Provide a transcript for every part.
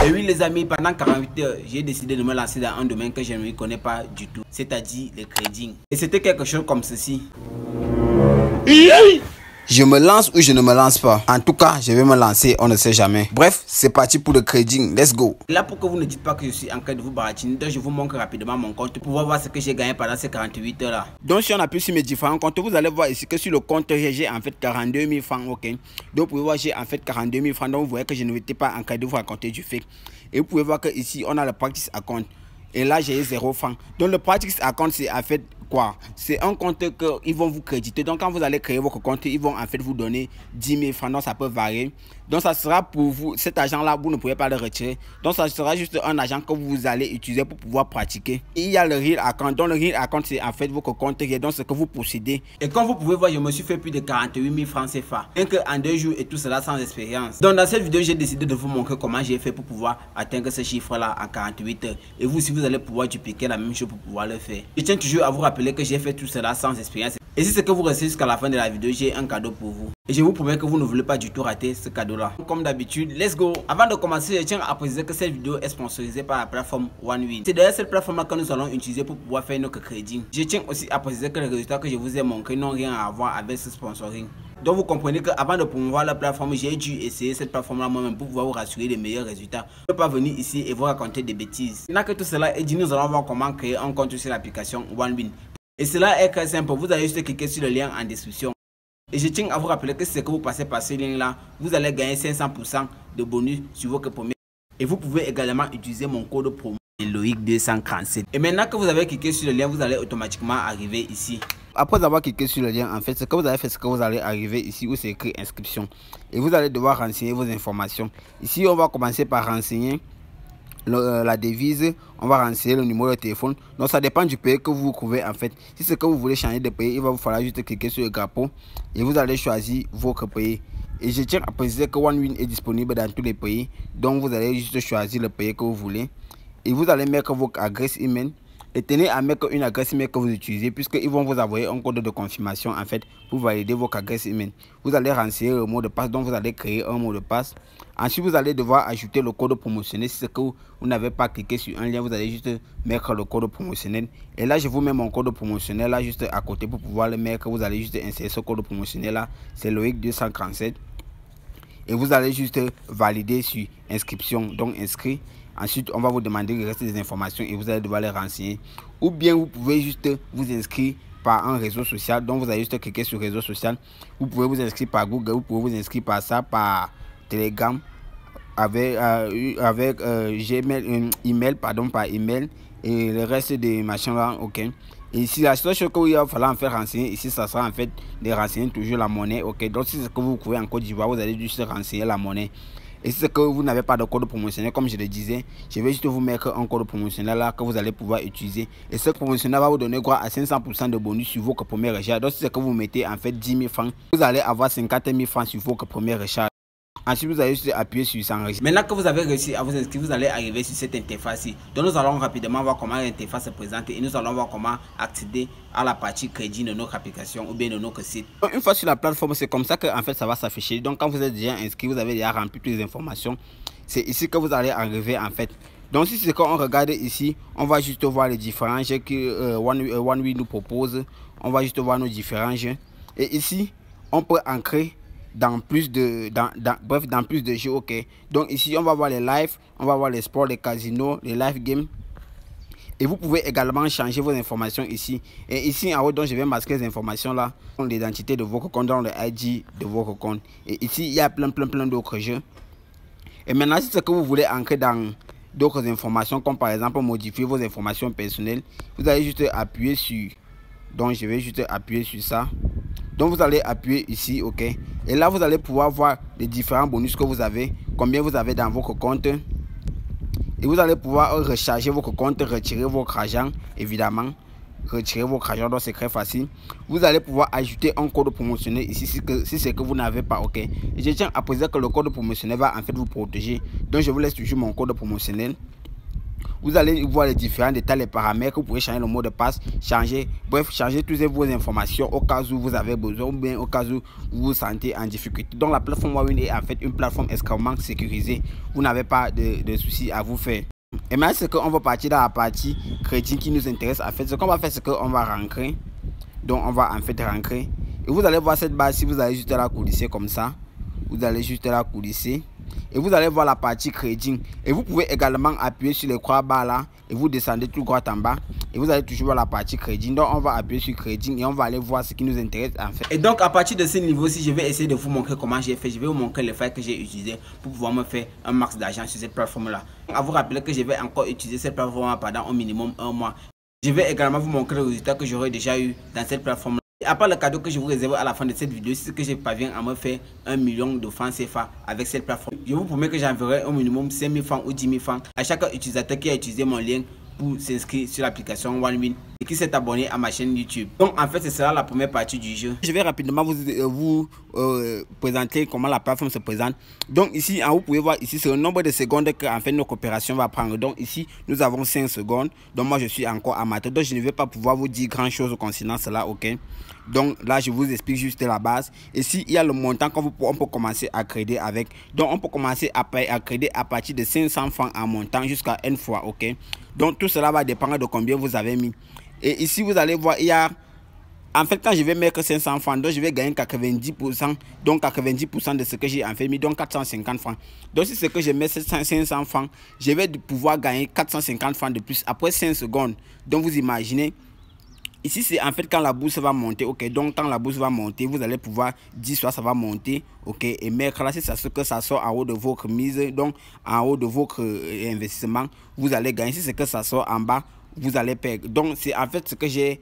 Et oui les amis, pendant 48 heures, j'ai décidé de me lancer dans un domaine que je ne connais pas du tout, c'est-à-dire le trading. Et c'était quelque chose comme ceci. Je me lance ou je ne me lance pas. En tout cas, je vais me lancer, on ne sait jamais. Bref, c'est parti pour le trading. Let's go. Là, pour que vous ne dites pas que je suis en train de vous baratiner, donc je vous montre rapidement mon compte pour pouvoir voir ce que j'ai gagné pendant ces 48 heures là. Donc si on appuie sur mes différents comptes, vous allez voir ici que sur le compte j'ai en fait 42 000 francs, ok. Donc vous pouvez voir j'ai en fait 42 000 francs, donc vous voyez que je ne m'étais pas en train de vous raconter du fake. Et vous pouvez voir que ici on a le practice account. Et là j'ai 0 francs. Donc le practice account c'est en fait quoi? C'est un compte qu'ils vont vous créditer. Donc quand vous allez créer votre compte, ils vont en fait vous donner 10 000 francs. Donc ça peut varier. Donc ça sera pour vous, cet argent là vous ne pouvez pas le retirer. Donc ça sera juste un argent que vous allez utiliser pour pouvoir pratiquer. Et il y a le real account. Donc le real account c'est en fait votre compte qui est donc ce que vous possédez. Et comme vous pouvez voir, je me suis fait plus de 48 000 francs CFA. Rien qu'en 2 jours et tout cela sans expérience. Donc dans cette vidéo j'ai décidé de vous montrer comment j'ai fait pour pouvoir atteindre ce chiffre là en 48 heures. Et vous si vous allez pouvoir dupliquer la même chose pour pouvoir le faire. Je tiens toujours à vous rappeler que j'ai fait tout cela sans expérience. Et si c'est que vous restez jusqu'à la fin de la vidéo, j'ai un cadeau pour vous. Et je vous promets que vous ne voulez pas du tout rater ce cadeau-là. Comme d'habitude, let's go. Avant de commencer, je tiens à préciser que cette vidéo est sponsorisée par la plateforme OneWin. C'est d'ailleurs cette plateforme-là que nous allons utiliser pour pouvoir faire notre crédit. Je tiens aussi à préciser que les résultats que je vous ai montrés n'ont rien à voir avec ce sponsoring. Donc vous comprenez qu'avant de promouvoir la plateforme, j'ai dû essayer cette plateforme-là moi-même pour pouvoir vous rassurer des meilleurs résultats. Je ne peux pas venir ici et vous raconter des bêtises. Maintenant que tout cela est dit, nous allons voir comment créer un compte sur l'application OneWin. Et cela est très simple, vous allez juste cliquer sur le lien en description. Et je tiens à vous rappeler que si c'est que vous passez par ce lien là, vous allez gagner 500% de bonus sur votre premier. Et vous pouvez également utiliser mon code promo Loïc 237. Et maintenant que vous avez cliqué sur le lien, vous allez automatiquement arriver ici. Après avoir cliqué sur le lien, en fait, ce que vous avez fait, c'est que vous allez arriver ici où c'est écrit inscription. Et vous allez devoir renseigner vos informations. Ici, on va commencer par renseigner la devise, on va renseigner le numéro de téléphone. Donc ça dépend du pays que vous trouvez en fait. Si c'est que vous voulez changer de pays, il va vous falloir juste cliquer sur le drapeau et vous allez choisir votre pays. Et je tiens à préciser que OneWin est disponible dans tous les pays. Donc vous allez juste choisir le pays que vous voulez et vous allez mettre votre adresse email. Et tenez à mettre une adresse email que vous utilisez puisqu'ils vont vous envoyer un code de confirmation en fait pour valider votre adresse email. Vous allez renseigner le mot de passe, donc vous allez créer un mot de passe. Ensuite vous allez devoir ajouter le code promotionnel. Si c'est que vous n'avez pas cliqué sur un lien, vous allez juste mettre le code promotionnel. Et là je vous mets mon code promotionnel là juste à côté pour pouvoir le mettre. Vous allez juste insérer ce code promotionnel là, c'est Loïc 237. Et vous allez juste valider sur inscription, donc inscrit. Ensuite, on va vous demander le reste des informations et vous allez devoir les renseigner. Ou bien vous pouvez juste vous inscrire par un réseau social. Donc vous allez juste cliquer sur réseau social. Vous pouvez vous inscrire par Google, vous pouvez vous inscrire par ça, par Telegram, avec Gmail, email, pardon, par email et le reste des machins là, ok. Et ici, la seule chose qu'il va falloir en faire renseigner, ici, ça sera en fait de renseigner toujours la monnaie, ok. Donc, si c'est que vous trouvez en Côte d'Ivoire, vous allez juste renseigner la monnaie. Et si c'est que vous n'avez pas de code promotionnel, comme je le disais, je vais juste vous mettre un code promotionnel là que vous allez pouvoir utiliser. Et ce promotionnel va vous donner quoi à 500% de bonus sur votre premier recharge. Donc, si c'est que vous mettez en fait 10 000 francs, vous allez avoir 50 000 francs sur votre premier recharge. Ensuite, vous allez juste appuyer sur s'enregistrer. Maintenant que vous avez réussi à vous inscrire, vous allez arriver sur cette interface-ci. Donc, nous allons rapidement voir comment l'interface se présente et nous allons voir comment accéder à la partie crédit de notre application ou bien de notre site. Donc, une fois sur la plateforme, c'est comme ça que en fait ça va s'afficher. Donc, quand vous êtes déjà inscrit, vous avez déjà rempli toutes les informations. C'est ici que vous allez arriver en fait. Donc, si c'est quand on regarde ici, on va juste voir les différents jeux que OneWin nous propose. On va juste voir nos différents jeux. Et ici, on peut ancrer dans plus de dans plus de jeux, ok. Donc ici on va voir les lives, on va voir les sports, les casinos, les live games. Et vous pouvez également changer vos informations ici. Et ici en haut, donc je vais masquer les informations là, l'identité de votre compte, dans le ID de votre compte. Et ici il y a plein d'autres jeux. Et maintenant si c'est que vous voulez ancrer dans d'autres informations, comme par exemple modifier vos informations personnelles, vous allez juste appuyer sur, donc je vais juste appuyer sur ça. Donc vous allez appuyer ici, ok. Et là vous allez pouvoir voir les différents bonus que vous avez, combien vous avez dans votre compte. Et vous allez pouvoir recharger votre compte, retirer votre argent, évidemment. Retirer votre argent, donc c'est très facile. Vous allez pouvoir ajouter un code promotionnel ici si c'est que vous n'avez pas, ok. Et je tiens à préciser que le code promotionnel va en fait vous protéger. Donc je vous laisse toujours mon code promotionnel. Vous allez voir les différents détails, les paramètres. Vous pouvez changer le mot de passe, changer toutes vos informations au cas où vous avez besoin ou bien au cas où vous vous sentez en difficulté. Donc la plateforme Wawin est en fait une plateforme extrêmement sécurisée. Vous n'avez pas de soucis à vous faire. Et maintenant, c'est qu'on va partir dans la partie crédit qui nous intéresse. En fait, ce qu'on va faire, c'est qu'on va rentrer. Donc on va en fait rentrer. Et vous allez voir cette barre, si vous allez juste la coulisser comme ça. Vous allez juste la coulisser. Et vous allez voir la partie crédit. Et vous pouvez également appuyer sur les croix barres là. Et vous descendez tout droit en bas. Et vous allez toujours voir la partie crédit. Donc on va appuyer sur crédit. Et on va aller voir ce qui nous intéresse en fait. Et donc à partir de ce niveau-ci, je vais essayer de vous montrer comment j'ai fait. Je vais vous montrer les failles que j'ai utilisées pour pouvoir me faire un max d'argent sur cette plateforme là. À vous rappeler que je vais encore utiliser cette plateforme pendant au minimum 1 mois. Je vais également vous montrer les résultats que j'aurais déjà eu dans cette plateforme là. À part le cadeau que je vous réserve à la fin de cette vidéo, c'est que je parviens à me faire 1 million de francs CFA avec cette plateforme. Je vous promets que j'enverrai au minimum 5 000 francs ou 10 000 francs à chaque utilisateur qui a utilisé mon lien pour s'inscrire sur l'application OneWin et qui s'est abonné à ma chaîne YouTube. Donc en fait, ce sera la première partie du jeu. Je vais rapidement vous présenter comment la plateforme se présente. Donc ici, en haut, vous pouvez voir ici, c'est le nombre de secondes que en fait notre opération va prendre. Donc ici, nous avons 5 secondes. Donc moi, je suis encore amateur. Donc je ne vais pas pouvoir vous dire grand chose concernant cela, ok? Donc là, je vous explique juste la base. Ici, il y a le montant qu'on peut commencer à créditer avec. Donc on peut commencer à créditer à partir de 500 francs en montant jusqu'à une fois, ok? Donc tout cela va dépendre de combien vous avez mis. Et ici, vous allez voir, il y a... En fait, quand je vais mettre 500 francs, donc je vais gagner 90%. Donc 90% de ce que j'ai en fait mis, donc 450 francs. Donc si c'est que je mets 500 francs, je vais pouvoir gagner 450 francs de plus après 5 secondes. Donc vous imaginez... Ici, c'est en fait quand la bourse va monter, ok. Donc, quand la bourse va monter, vous allez pouvoir dire soit ça va monter, ok. Et mettre là, c'est ça, ce que ça sort en haut de votre mise, donc en haut de votre investissement, vous allez gagner. Si c'est que ça sort en bas, vous allez perdre. Donc, c'est en fait ce que j'ai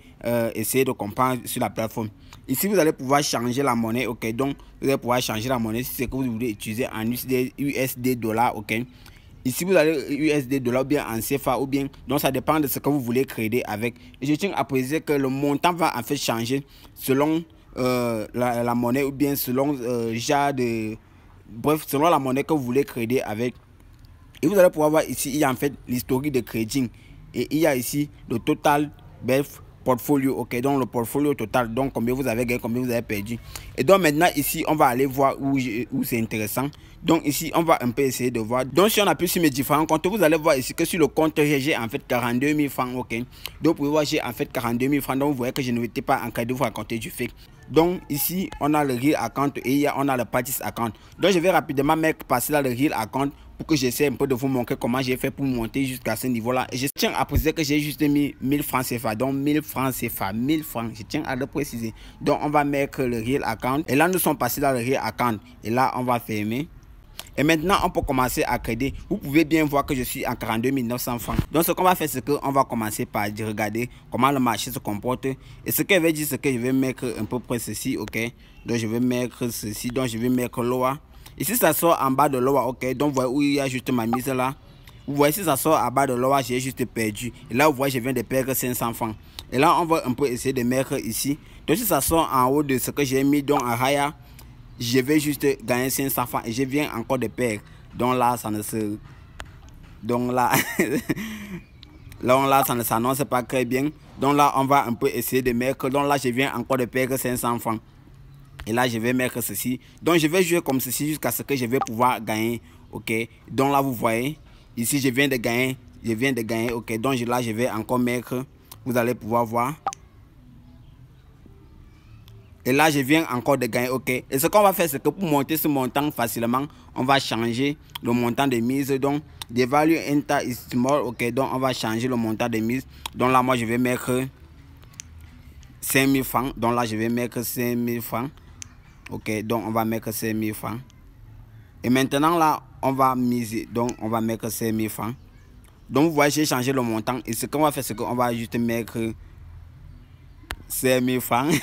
essayé de comprendre sur la plateforme. Ici, vous allez pouvoir changer la monnaie, ok. Donc, vous allez pouvoir changer la monnaie si c'est que vous voulez utiliser en USD $, ok. Ici, vous allez USD $ ou bien en CFA ou bien. Donc, ça dépend de ce que vous voulez créer avec. Et je tiens à préciser que le montant va en fait changer selon la monnaie ou bien selon bref, selon la monnaie que vous voulez créer avec. Et vous allez pouvoir voir ici, il y a en fait l'historique de crédit. Et il y a ici le total, bref, portfolio, ok. Donc, le portfolio total, donc combien vous avez gagné, combien vous avez perdu. Et donc, maintenant, ici, on va aller voir où c'est intéressant. Donc ici, on va un peu essayer de voir. Donc si on appuie sur mes différents comptes, vous allez voir ici que sur le compte, j'ai en fait 42 000 francs, ok. Donc vous pouvez voir, j'ai en fait 42 000 francs. Donc vous voyez que je ne m'étais pas en train de vous raconter du fake. Donc ici, on a le real account et on a le practice account. Donc je vais rapidement passer dans le real account pour que j'essaie un peu de vous montrer comment j'ai fait pour monter jusqu'à ce niveau-là. Et je tiens à préciser que j'ai juste mis 1000 francs CFA. Donc 1000 francs CFA, 1000 francs. Je tiens à le préciser. Donc on va mettre le real account. Et là, nous sommes passés dans le real account. Et là, on va fermer. Et maintenant, on peut commencer à créditer. Vous pouvez bien voir que je suis en 42 900 francs. Donc, ce qu'on va faire, c'est qu'on va commencer par regarder comment le marché se comporte. Et ce que je vais dire, c'est que je vais mettre un peu près ceci, ok. Donc, je vais mettre ceci. Donc, je vais mettre l'OA. Ici, ça sort en bas de l'OA, ok. Donc, vous voyez où il y a juste ma mise là. Vous voyez, si ça sort en bas de l'OA, j'ai juste perdu. Et là, vous voyez, je viens de perdre 500 francs. Et là, on va un peu essayer de mettre ici. Donc, si ça sort en haut de ce que j'ai mis, donc en higher, je vais juste gagner 500 francs et je viens encore de perdre. Donc là, ça ne se... Donc là... là, ça ne s'annonce pas très bien. Donc là, on va un peu essayer de mettre... Donc là, je viens encore de perdre 500 francs. Et là, je vais mettre ceci. Donc, je vais jouer comme ceci jusqu'à ce que je vais pouvoir gagner. Ok. Donc là, vous voyez. Ici, je viens de gagner. Ok. Donc là, je vais encore mettre... Vous allez pouvoir voir. Et là, je viens encore de gagner, ok. Et ce qu'on va faire, c'est que pour monter ce montant facilement, on va changer le montant de mise. Donc, the value enter is small, ok. Donc, on va changer le montant de mise. Donc là, moi, je vais mettre 5000 francs. Donc là, je vais mettre 5000 francs. Ok, donc on va mettre 5000 francs. Et maintenant, là, on va miser. Donc, on va mettre 5000 francs. Donc, vous voyez, j'ai changé le montant. Et ce qu'on va faire, c'est qu'on va juste mettre 5000 francs.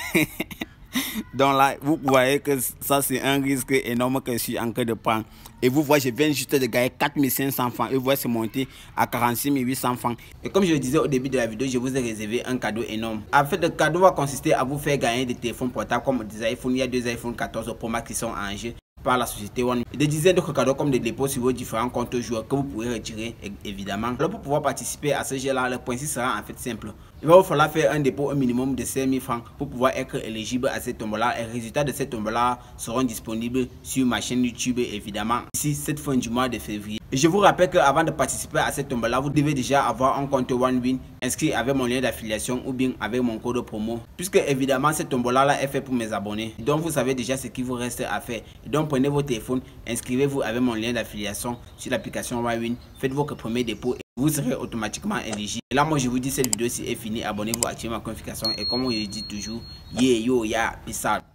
Donc là, vous voyez que ça, c'est un risque énorme que je suis en train de prendre. Et vous voyez, je viens juste de gagner 4500 francs. Et vous voyez, c'est monté à 46 800 francs. Et comme je le disais au début de la vidéo, je vous ai réservé un cadeau énorme. En fait, le cadeau va consister à vous faire gagner des téléphones portables comme des iPhones. Il y a 2 iPhone 14 Pro Max qui sont en jeu. par la société One. Et des dizaines d'autres cadeaux comme des dépôts sur vos différents comptes joueurs que vous pourrez retirer évidemment. Alors pour pouvoir participer à ce jeu-là, le principe sera en fait simple. Il va vous falloir faire un dépôt un minimum de 5 000 francs pour pouvoir être éligible à cette tombola. Et les résultats de cette tombola seront disponibles sur ma chaîne YouTube évidemment ici cette fin du mois de février. Et je vous rappelle qu'avant de participer à cette tombola, vous devez déjà avoir un compte OneWin inscrit avec mon lien d'affiliation ou bien avec mon code promo. Puisque évidemment cette tombola là est faite pour mes abonnés. Donc vous savez déjà ce qu'il vous reste à faire. Et donc prenez vos téléphones, inscrivez-vous avec mon lien d'affiliation sur l'application OneWin. Faites votre premier dépôt. Vous serez automatiquement éligible. Et là moi je vous dis cette vidéo ci est finie. Abonnez-vous, activez ma notification et comme je dis toujours, yeah yo ya, peace out.